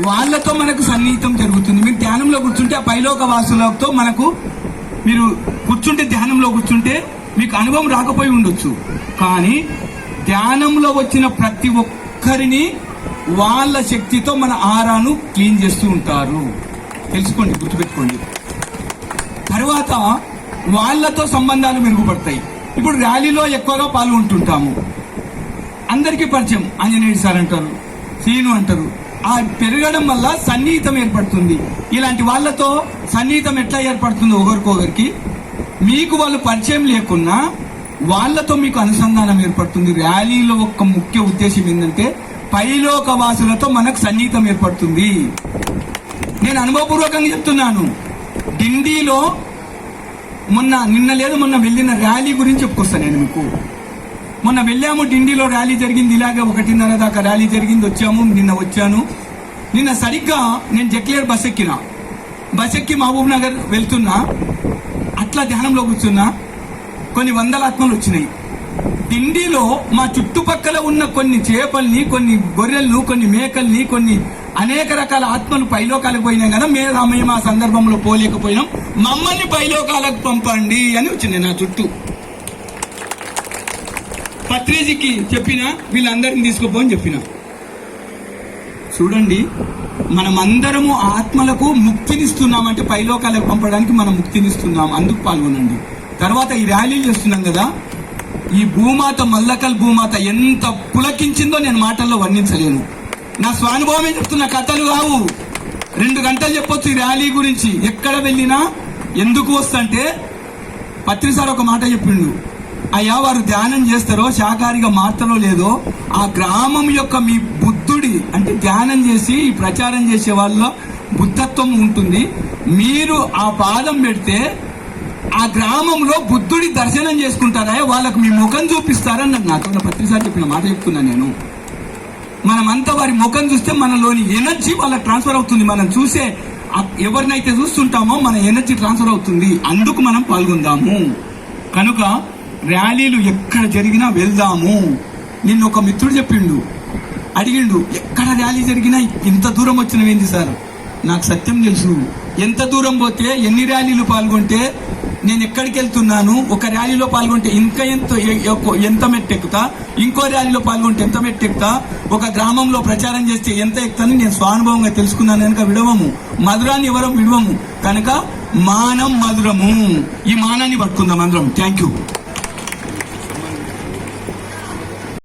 వాళ్ళతో మనకు సన్నిహితం జరుగుతుంది. మీరు ధ్యానంలో కూర్చుంటే ఆ పైలోక వాసులతో మీరు కూర్చుంటే ధ్యానంలో కూర్చుంటే మీకు అనుభవం రాకపోయి ఉండొచ్చు. కానీ ధ్యానంలో వచ్చిన ప్రతి ఒక్కరిని వాళ్ళ శక్తితో మన ఆరాను క్లీన్ చేస్తూ ఉంటారు. తెలుసుకోండి, గుర్తుపెట్టుకోండి. తర్వాత వాళ్ళతో సంబంధాలు మెరుగుపడతాయి. ఇప్పుడు ర్యాలీలో ఎక్కువగా పాల్గొంటుంటాము, అందరికీ పరిచయం. ఆంజనేయుడు సార్ అంటారు, శ్రీను అంటారు. ఆ పెరగడం వల్ల సన్నిహితం ఏర్పడుతుంది. ఇలాంటి వాళ్ళతో సన్నిహితం ఎట్లా ఏర్పడుతుందో ఒకరికొకరికి, మీకు వాళ్ళు పరిచయం లేకున్నా వాళ్ళతో మీకు అనుసంధానం ఏర్పడుతుంది. ర్యాలీలో ఒక ముఖ్య ఉద్దేశం ఏంటంటే పైలోక వాసులతో మనకు సన్నిహితం ఏర్పడుతుంది. నేను అనుభవపూర్వకంగా చెప్తున్నాను. ఢిల్లీలో మొన్న వెళ్ళిన ర్యాలీ గురించి చెప్పుకొస్తాను నేను మీకు. మొన్న వెళ్ళాము, ఢిల్లీలో ర్యాలీ జరిగింది. ఇలాగే 1:30 దాకా ర్యాలీ జరిగింది. వచ్చాము, నిన్న వచ్చాను. నిన్న సరిగ్గా నేను జక్లేర్ బస్ ఎక్కి మహబూబ్ నగర్ వెళ్తున్నా. అట్లా ధ్యానంలో కూర్చున్నా. కొన్ని వందల ఆత్మలు వచ్చినాయి. ఢిల్లీలో మా చుట్టుపక్కల ఉన్న కొన్ని చేపల్ని, కొన్ని గొర్రెల్ని, కొన్ని మేకల్ని, కొన్ని అనేక రకాల ఆత్మలు పైలోకాలకు పోయినాయి కదా. మేము ఆ సందర్భంలో పోలేకపోయినాం. మమ్మల్ని పైలోకాలకు పంపండి అని వచ్చింది నా చుట్టూ. పత్రిజీకి చెప్పిన, వీళ్ళందరినీ తీసుకుపోని చెప్పిన. చూడండి, మనమందరము ఆత్మలకు ముక్తినిస్తున్నామంటే పైలోకాలకు పంపడానికి మనం ముక్తినిస్తున్నాం. అందుకు పాల్గొనండి. తర్వాత ఈ ర్యాలీలు చేస్తున్నాం కదా, ఈ భూమాత, మల్లకల్ భూమాత ఎంత పులకించిందో నేను మాటల్లో వర్ణించలేను. నా స్వానుభవమే చెప్తున్న, కథలు కావు. 2 గంటలు చెప్పొచ్చు ఈ ర్యాలీ గురించి. ఎక్కడ వెళ్ళినా ఎందుకు వస్తుంటే పత్రి సార్ ఒక మాట చెప్పిండు. అయ్యా, వారు ధ్యానం చేస్తారో శాకాహారిగా మారుతారో లేదో, ఆ గ్రామం యొక్క మీ బుద్ధుడి అంటే ధ్యానం చేసి ప్రచారం చేసే వాళ్ళ బుద్ధత్వం ఉంటుంది. మీరు ఆ పాదం పెడితే ఆ గ్రామంలో బుద్ధుడి దర్శనం చేసుకుంటారా, వాళ్ళకు మీ ముఖం చూపిస్తారని నాతో పత్రిసారి చెప్పిన మాట చెప్తున్నా నేను. మనమంతా వారి ముఖం చూస్తే మనలోని ఎనర్జీ వాళ్ళకి ట్రాన్స్ఫర్ అవుతుంది. మనం చూసే ఎవరినైతే చూస్తుంటామో మన ఎనర్జీ ట్రాన్స్ఫర్ అవుతుంది. అందుకు మనం పాల్గొందాము. కనుక ర్యాలీలు ఎక్కడ జరిగినా వెళ్దాము. నిన్న ఒక మిత్రుడు చెప్పిండు, అడిగిండు, ఎక్కడ ర్యాలీ జరిగినా ఇంత దూరం వచ్చినవేంది సార్? నాకు సత్యం తెలుసు. ఎంత దూరం పోతే, ఎన్ని ర్యాలీలు పాల్గొంటే నేను ఎక్కడికి వెళ్తున్నాను, ఒక ర్యాలీలో పాల్గొంటే ఇంకా ఎంత మెట్టెక్కుతా, ఇంకో ర్యాలీలో పాల్గొంటే ఎంత మెట్టెక్కుతా, ఒక గ్రామంలో ప్రచారం చేస్తే ఎంత ఎక్కుతానని నేను స్వానుభవంగా తెలుసుకున్నాను. కనుక విడవము, మధురాన్ని ఎవరం విడవము. కనుక మానం మధురము. ఈ మానాన్ని పట్టుకుందాం అందరం. Thank you.